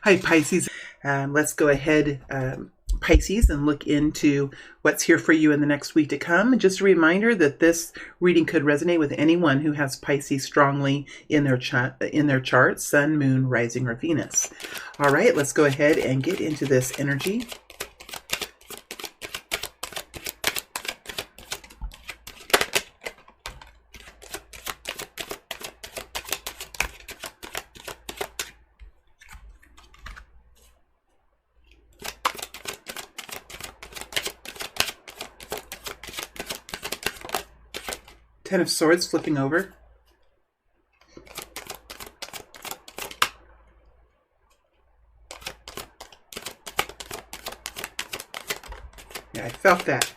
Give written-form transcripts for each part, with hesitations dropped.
Hi, Pisces. Let's go ahead, Pisces, and look into what's here for you in the next week to come. Just a reminder that this reading could resonate with anyone who has Pisces strongly in their chart, Sun, Moon, Rising, or Venus. All right, let's go ahead and get into this energy. Ten of Swords flipping over. Yeah, I felt that.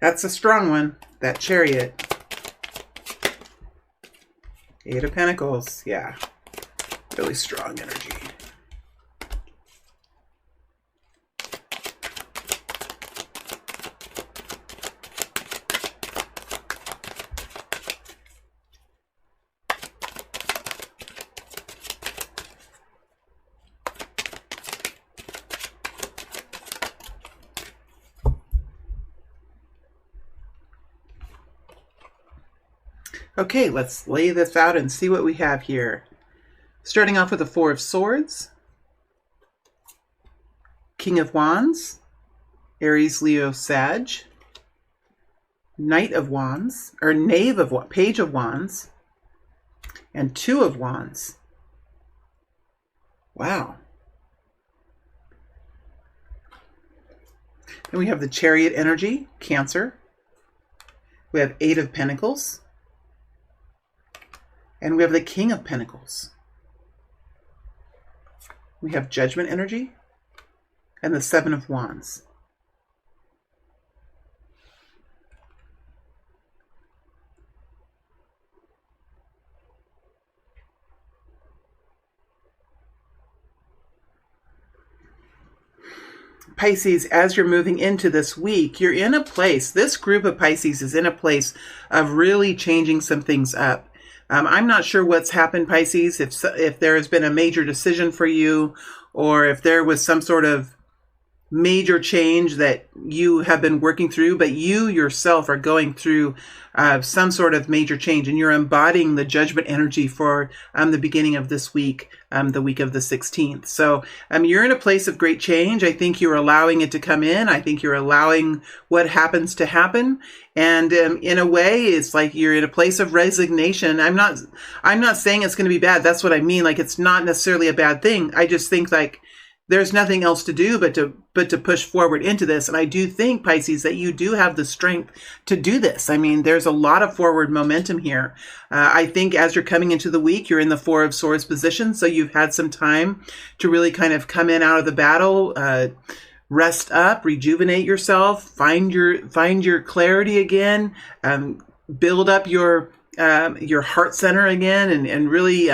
That's a strong one, that Chariot. Eight of Pentacles, yeah. Really strong energy. Okay, let's lay this out and see what we have here. Starting off with the Four of Swords, King of Wands, Aries, Leo, Sag, Knight of Wands, or Page of Wands, and Two of Wands. Wow. Then we have the Chariot energy, Cancer. We have Eight of Pentacles. And we have the King of Pentacles. We have Judgment energy and the Seven of Wands. Pisces, as you're moving into this week, you're in a place, this group of Pisces is in a place of really changing some things up. I'm not sure what's happened, Pisces, if there has been a major decision for you, or if there was some sort of major change that you have been working through, but you yourself are going through some sort of major change, and you're embodying the Judgment energy for the beginning of this week, the week of the 16th. So you're in a place of great change. I think you're allowing it to come in. I think you're allowing what happens to happen. And in a way, it's like you're in a place of resignation. I'm not saying it's going to be bad. That's what I mean. Like, it's not necessarily a bad thing. I just think like there's nothing else to do but to push forward into this. And I do think, Pisces, that you do have the strength to do this. I mean, there's a lot of forward momentum here. I think as you're coming into the week, you're in the Four of Swords position. So you've had some time to really kind of come in out of the battle, rest up, rejuvenate yourself, find your clarity again, build up your heart center again, and really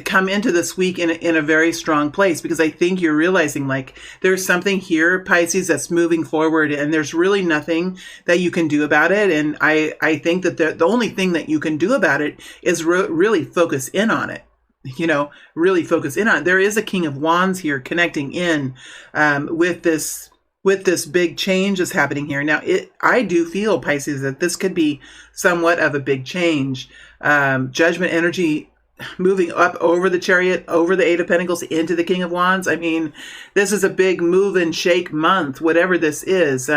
come into this week in a very strong place, because I think you're realizing like there's something here, Pisces, that's moving forward, and there's really nothing that you can do about it. And I think that the only thing that you can do about it is really focus in on it. Really focus in on it. There is a King of Wands here connecting in with this big change that's happening here. Now, I do feel, Pisces, that this could be somewhat of a big change. Judgment energy moving up over the Chariot, over the Eight of Pentacles, into the King of Wands. I mean, this is a big move and shake month, whatever this is.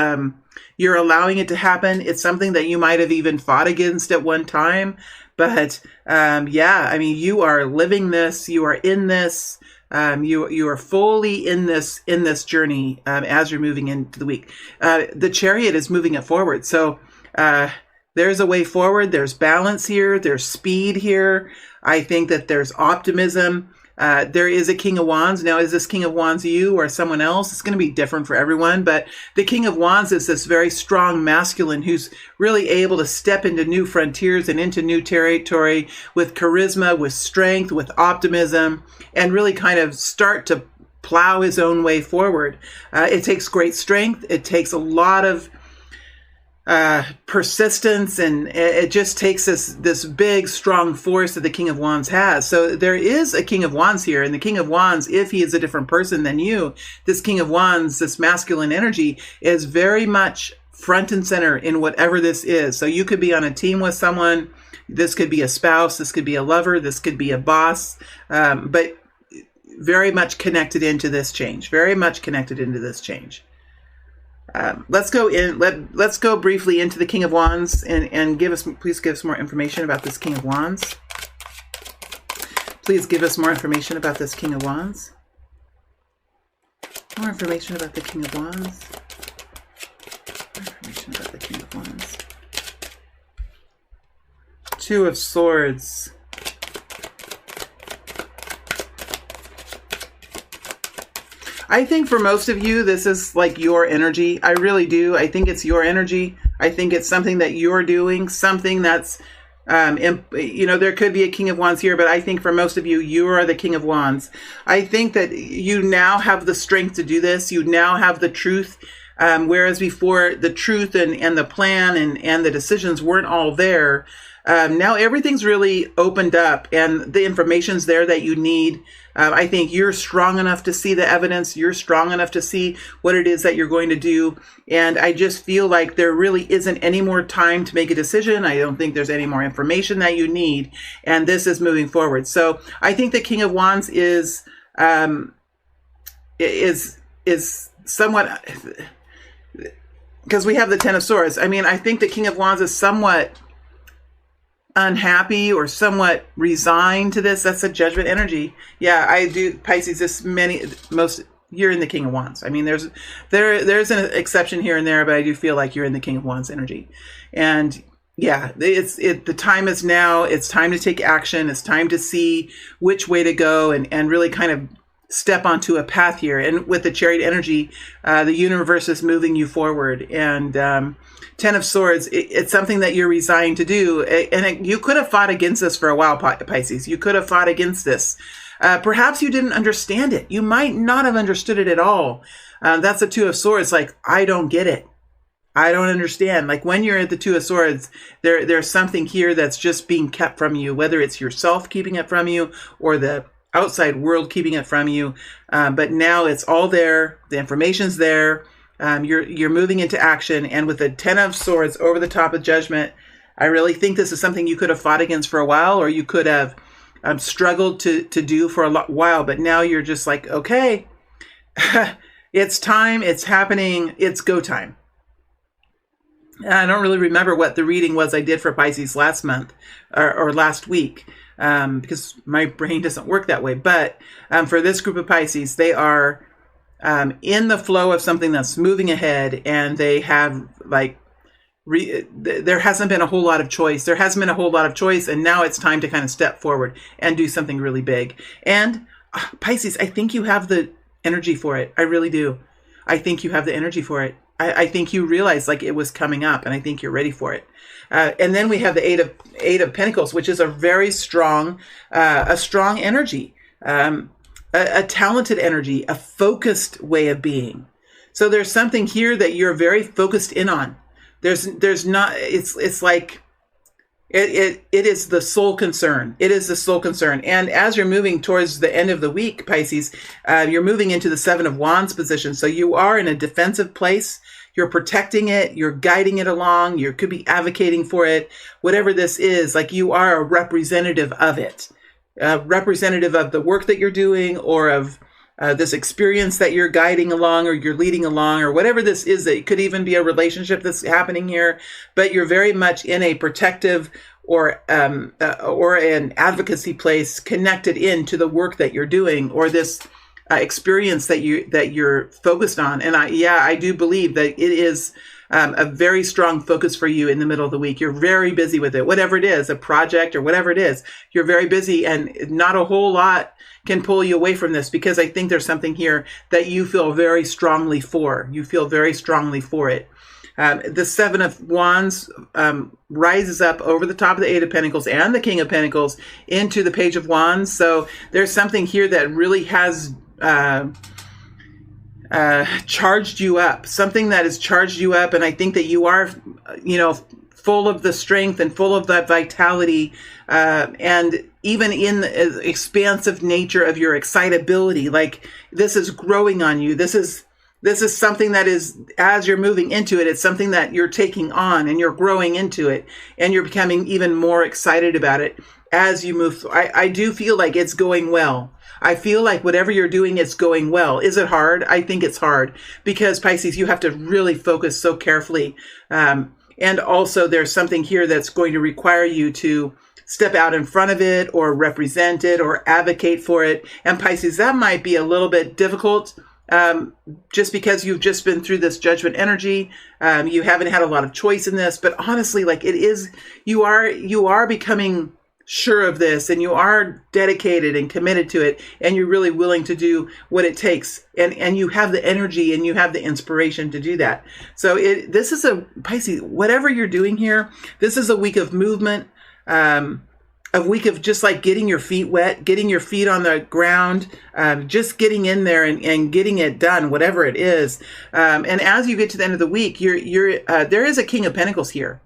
You're allowing it to happen. It's something that you might have even fought against at one time. But yeah, I mean, you are living this. You are in this. You are fully in this journey as you're moving into the week. The Chariot is moving it forward. So there's a way forward. There's balance here. There's speed here. I think that there's optimism. There is a King of Wands. Now, is this King of Wands you or someone else? It's going to be different for everyone. But the King of Wands is this very strong masculine who's really able to step into new frontiers and into new territory with charisma, with strength, with optimism, and really kind of start to plow his own way forward. It takes great strength. It takes a lot of persistence, and it just takes this big, strong force that the King of Wands has. So there is a King of Wands here, and the King of Wands, if he is a different person than you, this King of Wands, this masculine energy, is very much front and center in whatever this is. So you could be on a team with someone. This could be a spouse. This could be a lover. This could be a boss. But very much connected into this change. Very much connected into this change. Let's go in. Let's go briefly into the King of Wands and please give us more information about this King of Wands. Please give us more information about this King of Wands. More information about the King of Wands. More information about the King of Wands. Two of Swords. I think for most of you, this is like your energy. I really do. I think it's your energy. I think it's something that you're doing, something that's, there could be a King of Wands here, but I think for most of you, you are the King of Wands. I think that you now have the strength to do this. You now have the truth. Whereas before the truth and the plan and the decisions weren't all there. Now everything's really opened up and the information's there that you need. I think you're strong enough to see the evidence. You're strong enough to see what it is that you're going to do. And I just feel like there really isn't any more time to make a decision. I don't think there's any more information that you need. And this is moving forward. So I think the King of Wands is somewhat, because we have the Ten of Swords. I mean, I think the King of Wands is somewhat unhappy or somewhat resigned to this. That's a Judgment energy. Yeah, I do, Pisces, you're in the King of Wands. I mean, there's an exception here and there, but I do feel like you're in the King of Wands energy. And yeah, the time is now. It's time to take action. It's time to see which way to go and really kind of step onto a path here. And with the Chariot energy, the universe is moving you forward. And Ten of Swords, it's something that you're resigned to do. And you could have fought against this for a while, Pisces. You could have fought against this. Perhaps you didn't understand it. You might not have understood it at all. That's the Two of Swords. Like, I don't get it. I don't understand. Like when you're at the Two of Swords, there's something here that's just being kept from you, whether it's yourself keeping it from you or the outside world keeping it from you. But now it's all there. The information's there. You're moving into action. And with the Ten of Swords over the top of Judgment, I really think this is something you could have fought against for a while, or you could have struggled to do for a while. But now you're just like, okay, it's time. It's happening. It's go time. I don't really remember what the reading was I did for Pisces last month or last week. Because my brain doesn't work that way. But for this group of Pisces, they are in the flow of something that's moving ahead, and they have there hasn't been a whole lot of choice. There hasn't been a whole lot of choice, and now it's time to kind of step forward and do something really big. And Pisces, I think you have the energy for it. I really do. I think you have the energy for it. I think you realize like it was coming up, and I think you're ready for it. And then we have the Eight of Pentacles, which is a very strong, strong energy, a talented energy, a focused way of being. So there's something here that you're very focused in on. There's not. It's like it is the sole concern. It is the sole concern. And as you're moving towards the end of the week, Pisces, you're moving into the Seven of Wands position. So you are in a defensive place. You're protecting it. You're guiding it along. You could be advocating for it. Whatever this is, like you are a representative of it, representative of the work that you're doing, or of this experience that you're guiding along, or you're leading along, or whatever this is. It could even be a relationship that's happening here, but you're very much in a protective or an advocacy place, connected into the work that you're doing, or this experience that you're focused on. And I do believe that it is a very strong focus for you in the middle of the week. You're very busy with it, whatever it is, a project or whatever it is. You're very busy, and not a whole lot can pull you away from this, because I think there's something here that you feel very strongly for. You feel very strongly for it. The Seven of Wands rises up over the top of the Eight of Pentacles and the King of Pentacles into the Page of Wands. So there's something here that really has charged you up, something that has charged you up. And I think that you are, full of the strength and full of that vitality, and even in the expansive nature of your excitability. Like, this is growing on you. This is something that is, as you're moving into it, it's something that you're taking on and you're growing into it, and you're becoming even more excited about it as you move. I do feel like it's going well. I feel like whatever you're doing, it's going well. Is it hard? I think it's hard, because Pisces, you have to really focus so carefully. And also there's something here that's going to require you to step out in front of it, or represent it, or advocate for it. And Pisces, that might be a little bit difficult, just because you've just been through this judgment energy. You haven't had a lot of choice in this, but honestly, like, it is, you are becoming sure of this, and you are dedicated and committed to it, and you're really willing to do what it takes, and you have the energy and you have the inspiration to do that. So this is a Pisces, whatever you're doing here, this is a week of movement, a week of just like getting your feet wet, getting your feet on the ground, just getting in there and getting it done, whatever it is. And as you get to the end of the week, there is a King of Pentacles here.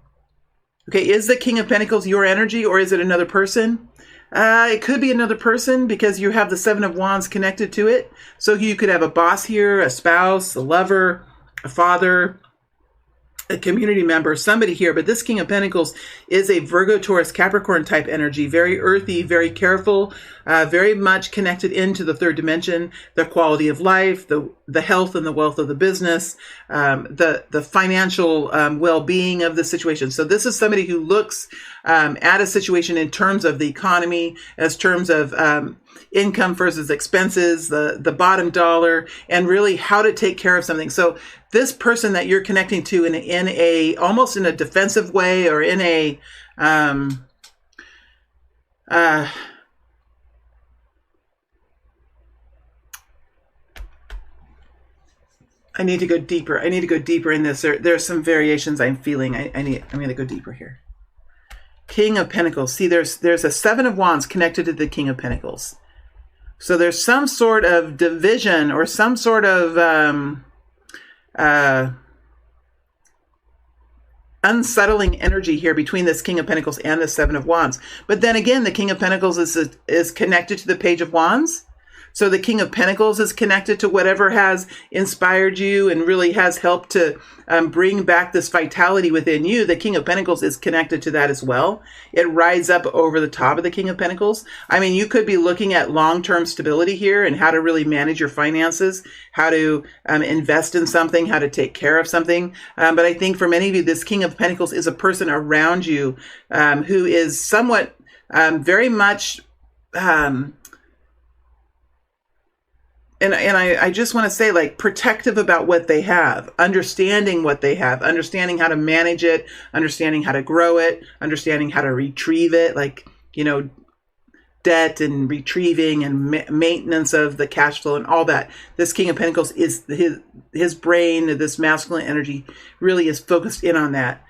Okay, is the King of Pentacles your energy, or is it another person? It could be another person, because you have the Seven of Wands connected to it. So you could have a boss here, a spouse, a lover, a father, a community member, somebody here. But this King of Pentacles is a Virgo, Taurus, Capricorn type energy, very earthy, very careful, very much connected into the third dimension, the quality of life, the health and the wealth of the business, the financial well-being of the situation. So this is somebody who looks at a situation in terms of the economy, as terms of income versus expenses, the bottom dollar, and really how to take care of something. So this person that you're connecting to in a almost in a defensive way, or in a I need to go deeper. I need to go deeper in this. There's some variations I'm feeling. I'm going to go deeper here. King of Pentacles. See, there's a Seven of Wands connected to the King of Pentacles. So there's some sort of division, or some sort of unsettling energy here between this King of Pentacles and the Seven of Wands. But then again, the King of Pentacles is connected to the Page of Wands. So the King of Pentacles is connected to whatever has inspired you and really has helped to bring back this vitality within you. The King of Pentacles is connected to that as well. It rides up over the top of the King of Pentacles. I mean, you could be looking at long-term stability here, and how to really manage your finances, how to invest in something, how to take care of something. But I think for many of you, this King of Pentacles is a person around you who is somewhat very much... And I just want to say, like, protective about what they have, understanding what they have, understanding how to manage it, understanding how to grow it, understanding how to retrieve it, like, debt and retrieving and maintenance of the cash flow and all that. This King of Pentacles is his brain, this masculine energy really is focused in on that.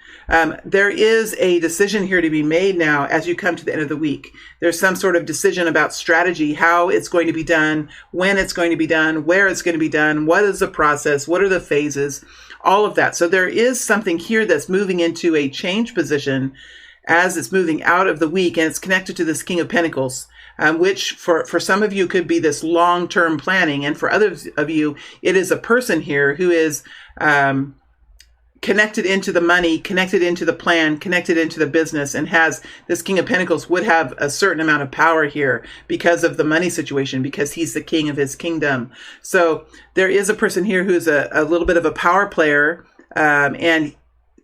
There is a decision here to be made now as you come to the end of the week. There's some sort of decision about strategy, how it's going to be done, when it's going to be done, where it's going to be done, what is the process, what are the phases, all of that. So there is something here that's moving into a change position as it's moving out of the week, and it's connected to this King of Pentacles, which for some of you could be this long-term planning, and for others of you, it is a person here who is connected into the money, connected into the plan, connected into the business, and has this King of Pentacles would have a certain amount of power here because of the money situation, because he's the king of his kingdom. So there is a person here who's a little bit of a power player, and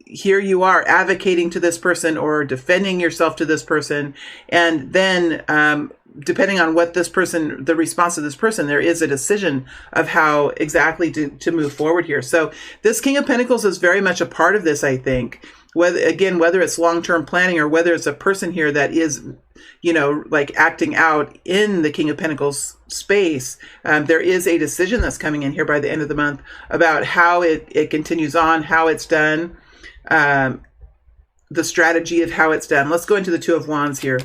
here you are advocating to this person or defending yourself to this person. And then depending on what this person, the response of this person, there is a decision of how exactly to move forward here. So this King of Pentacles is very much a part of this, I think. Whether it's long-term planning or whether it's a person here that is, like acting out in the King of Pentacles space, there is a decision that's coming in here by the end of the month about how it continues on, how it's done, the strategy of how it's done. Let's go into the Two of Wands here.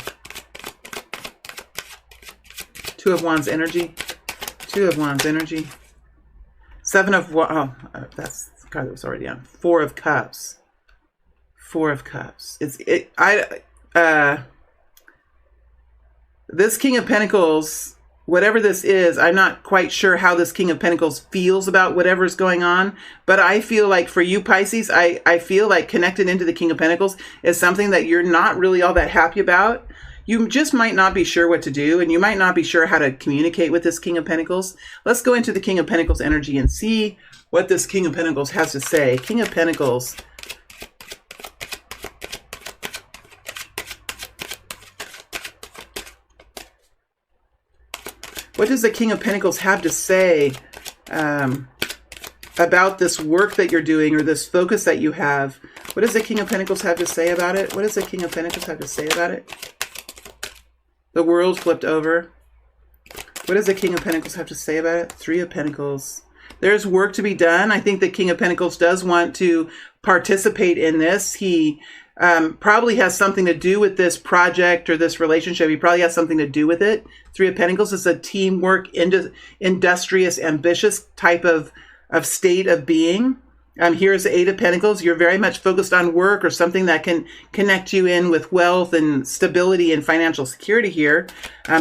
Two of Wands energy. Two of Wands energy. Seven of, that's the card that was already on. Four of Cups. Four of Cups. This King of Pentacles, whatever this is, I'm not quite sure how this King of Pentacles feels about whatever's going on, but I feel like for you Pisces, I feel like connected into the King of Pentacles is something that you're not really all that happy about. You just might not be sure what to do, and you might not be sure how to communicate with this King of Pentacles. Let's go into the King of Pentacles energy and see what this King of Pentacles has to say. King of Pentacles. What does the King of Pentacles have to say about this work that you're doing or this focus that you have? What does the King of Pentacles have to say about it? What does the King of Pentacles have to say about it? The world flipped over. What does the King of Pentacles have to say about it? Three of Pentacles. There's work to be done. I think the King of Pentacles does want to participate in this. He probably has something to do with this project or this relationship. He probably has something to do with it. Three of Pentacles is a teamwork, industrious, ambitious type of state of being. Here's the Eight of Pentacles. You're very much focused on work or something that can connect you in with wealth and stability and financial security here.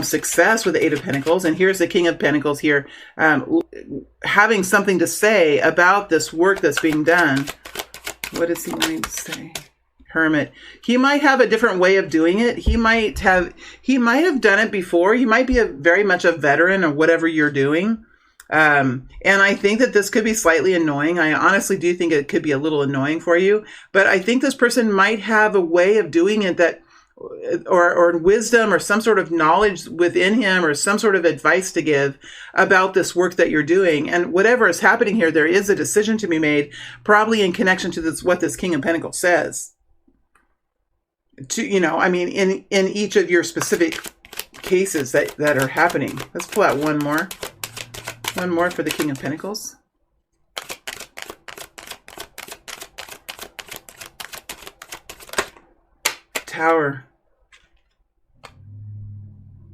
Success with the Eight of Pentacles. And here's the King of Pentacles here. Having something to say about this work that's being done. What does he want to say? Hermit. He might have a different way of doing it. He might have done it before. He might be very much a veteran of whatever you're doing. And I think that this could be slightly annoying. I honestly do think it could be a little annoying for you, but I think this person might have a way of doing it that, or wisdom or some sort of knowledge within him or some sort of advice to give about this work that you're doing. And whatever is happening here, there is a decision to be made, probably in connection to this, what this King of Pentacles says. In each of your specific cases that are happening. Let's pull out one more. One more for the King of Pentacles. Tower.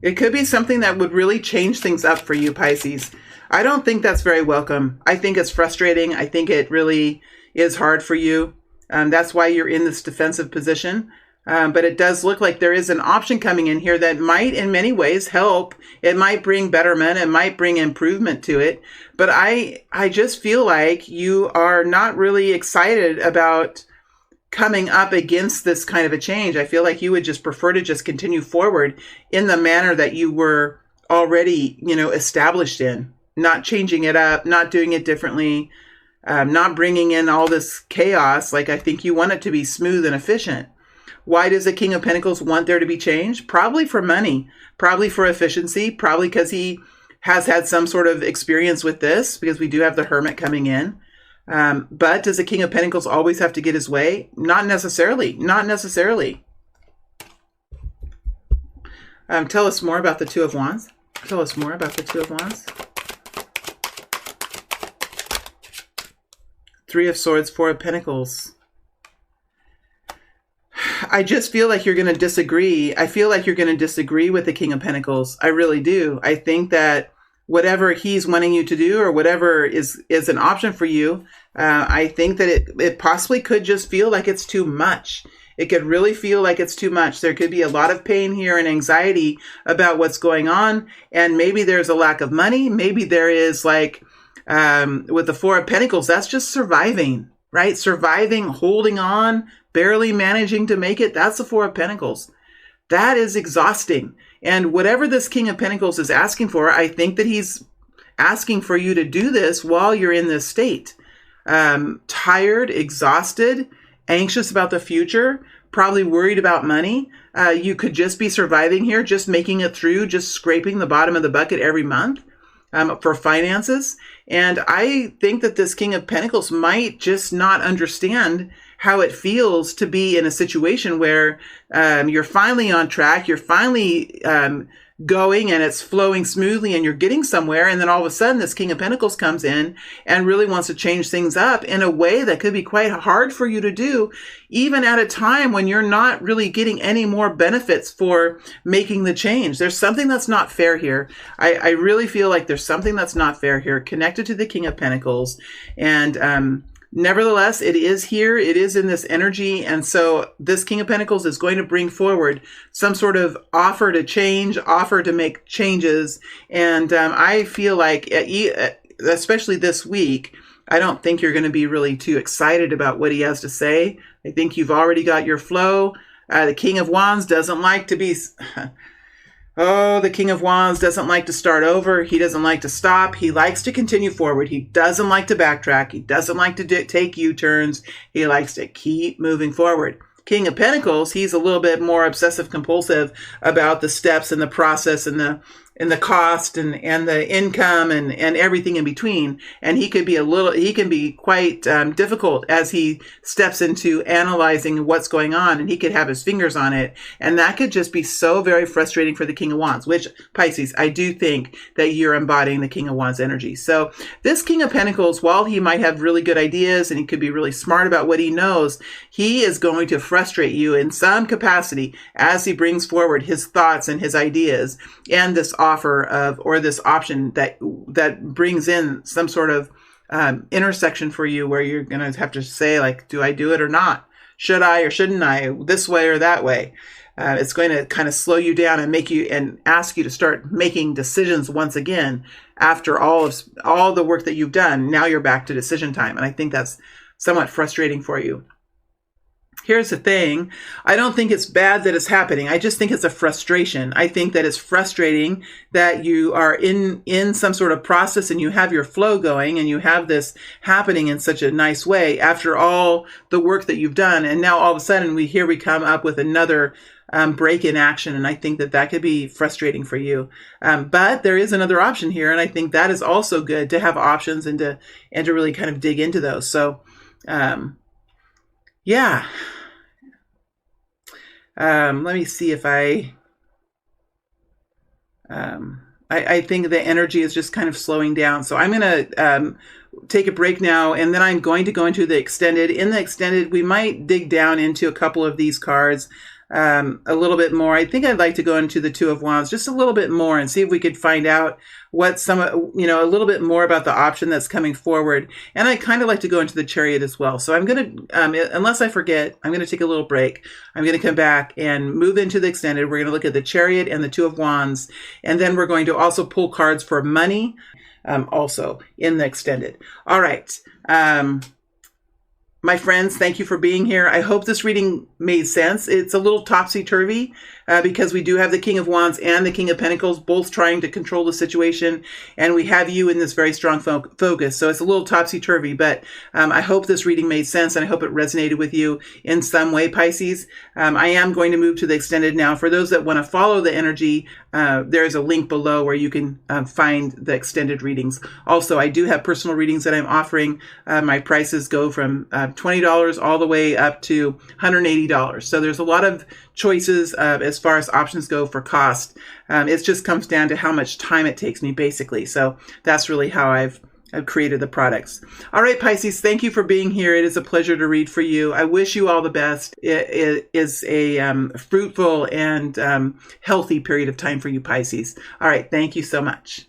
It could be something that would really change things up for you, Pisces. I don't think that's very welcome. I think it's frustrating. I think it really is hard for you. That's why you're in this defensive position. But it does look like there is an option coming in here that might in many ways help. It might bring betterment. It might bring improvement to it. But I just feel like you are not really excited about coming up against this kind of a change. I feel like you would just prefer to just continue forward in the manner that you were already, established in. Not changing it up, not doing it differently, not bringing in all this chaos. Like I think you want it to be smooth and efficient. Why does the King of Pentacles want there to be change? Probably for money, probably for efficiency, probably because he has had some sort of experience with this, because we do have the Hermit coming in. But does the King of Pentacles always have to get his way? Not necessarily. Not necessarily. Tell us more about the Two of Wands. Tell us more about the Two of Wands. Three of Swords, Four of Pentacles. I just feel like you're going to disagree. I feel like you're going to disagree with the King of Pentacles. I really do. I think that whatever he's wanting you to do or whatever is an option for you, I think that it possibly could just feel like it's too much. It could really feel like it's too much. There could be a lot of pain here and anxiety about what's going on. And maybe there's a lack of money. Maybe there is like, with the Four of Pentacles, that's just surviving, right? Surviving, holding on, barely managing to make it. That's the Four of Pentacles. That is exhausting. And whatever this King of Pentacles is asking for, I think that he's asking for you to do this while you're in this state. Tired, exhausted, anxious about the future, probably worried about money. You could just be surviving here, just making it through, just scraping the bottom of the bucket every month for finances. And I think that this King of Pentacles might just not understand how it feels to be in a situation where you're finally on track, you're finally going and it's flowing smoothly and you're getting somewhere. And then all of a sudden this King of Pentacles comes in and really wants to change things up in a way that could be quite hard for you to do, even at a time when you're not really getting any more benefits for making the change. There's something that's not fair here. I really feel like there's something that's not fair here connected to the King of Pentacles. And, nevertheless, it is here. It is in this energy. And so this King of Pentacles is going to bring forward some sort of offer to change, offer to make changes. And I feel like, especially this week, I don't think you're going to be really too excited about what he has to say. I think you've already got your flow. The King of Wands doesn't like to be... Oh, the King of Wands doesn't like to start over. He doesn't like to stop. He likes to continue forward. He doesn't like to backtrack. He doesn't like to take U-turns. He likes to keep moving forward. King of Pentacles, he's a little bit more obsessive compulsive about the steps and the process and the cost and the income and everything in between. And he can be quite difficult as he steps into analyzing what's going on, and he could have his fingers on it. And that could just be so very frustrating for the King of Wands, which, Pisces, I do think that you're embodying the King of Wands energy. So this King of Pentacles, while he might have really good ideas and he could be really smart about what he knows, he is going to frustrate you in some capacity as he brings forward his thoughts and his ideas and this offer of, or this option that brings in some sort of intersection for you where you're going to have to say, like, do I do it or not? Should I or shouldn't I? This way or that way? It's going to kind of slow you down and make you and ask you to start making decisions once again after all the work that you've done. Now you're back to decision time. And I think that's somewhat frustrating for you. Here's the thing. I don't think it's bad that it's happening. I just think it's a frustration. I think that it's frustrating that you are in some sort of process and you have your flow going and you have this happening in such a nice way after all the work that you've done. And now all of a sudden we come up with another break in action. And I think that could be frustrating for you. But there is another option here. And I think that is also good to have options and to really kind of dig into those. So, yeah. Let me see if I think the energy is just kind of slowing down. So I'm going to take a break now, and then I'm going to go into the extended. In the extended, we might dig down into a couple of these cards a little bit more. I think I'd like to go into the Two of Wands just a little bit more and see if we could find out what a little bit more about the option that's coming forward. And I kind of like to go into the Chariot as well. So I'm going to, unless I forget, I'm going to take a little break. I'm going to come back and move into the extended. We're going to look at the Chariot and the Two of Wands. And then we're going to also pull cards for money, also in the extended. All right. My friends, thank you for being here. I hope this reading made sense. It's a little topsy-turvy because we do have the King of Wands and the King of Pentacles both trying to control the situation, and we have you in this very strong focus. So it's a little topsy-turvy, but I hope this reading made sense, and I hope it resonated with you in some way, Pisces. I am going to move to the extended now. For those that want to follow the energy, there's a link below where you can find the extended readings. Also, I do have personal readings that I'm offering. My prices go from $20 all the way up to $180. So there's a lot of choices as far as options go for cost. It just comes down to how much time it takes me, basically. So that's really how I've created the products. All right, Pisces, thank you for being here. It is a pleasure to read for you. I wish you all the best. It is a fruitful and healthy period of time for you, Pisces. All right, thank you so much.